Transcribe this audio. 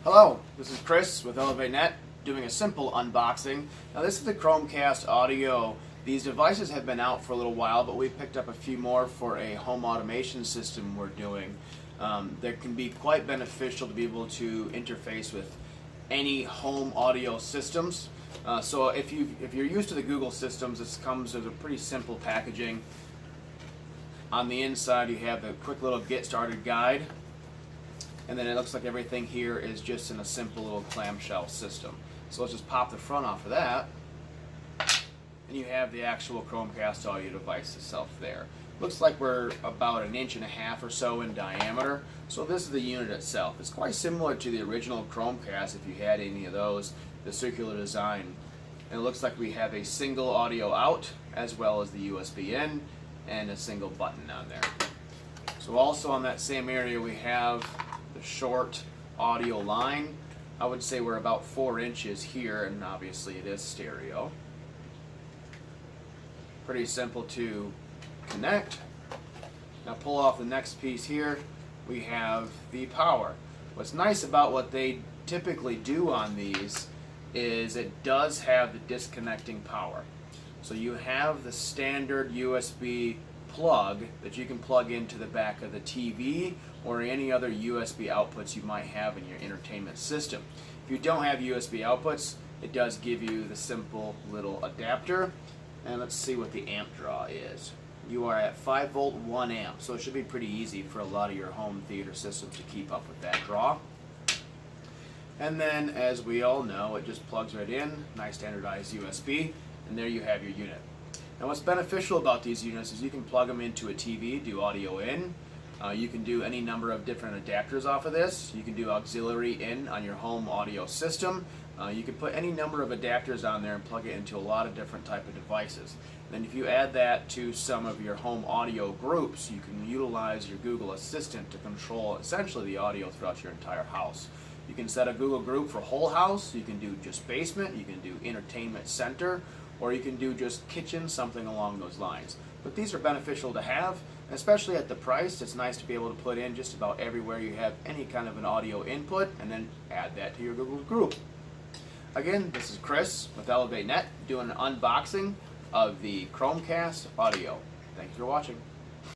Hello, this is Chris with ElevateNet doing a simple unboxing. Now this is the ChromeCast audio. These devices have been out for a little while, but we've picked up a few more for a home automation system we're doing. That can be quite beneficial to be able to interface with any home audio systems. So if you're used to the Google systems, this comes as a pretty simple packaging. On the inside you have a quick little get started guide. And then it looks like everything here is just in a simple little clamshell system. So let's just pop the front off of that. And you have the actual ChromeCast audio device itself there. Looks like we're about 1.5 inches or so in diameter. So this is the unit itself. It's quite similar to the original ChromeCast if you had any of those, the circular design. And it looks like we have a single audio out as well as the USB in and a single button on there. So also on that same area we have the short audio line. I would say we're about 4 inches here, and obviously it is stereo. Pretty simple to connect. Now pull off the next piece here. We have the power. What's nice about what they typically do on these is it does have the disconnecting power. So you have the standard USB plug that you can plug into the back of the TV or any other USB outputs you might have in your entertainment system. If you don't have USB outputs, it does give you the simple little adapter. And let's see what the amp draw is. You are at 5 volt 1 amp, so it should be pretty easy for a lot of your home theater systems to keep up with that draw. And then, as we all know, it just plugs right in, nice standardized USB, and there you have your unit. Now what's beneficial about these units is you can plug them into a TV, do audio in. You can do any number of different adapters off of this. You can do auxiliary in on your home audio system. You can put any number of adapters on there and plug it into a lot of different type of devices. And then if you add that to some of your home audio groups, you can utilize your Google Assistant to control essentially the audio throughout your entire house. You can set a Google group for whole house, you can do just basement, you can do entertainment center, or you can do just kitchen, something along those lines. But these are beneficial to have, especially at the price. It's nice to be able to put in just about everywhere you have any kind of an audio input and then add that to your Google group. Again, this is Chris with ElevateNet doing an unboxing of the ChromeCast audio. Thanks for watching.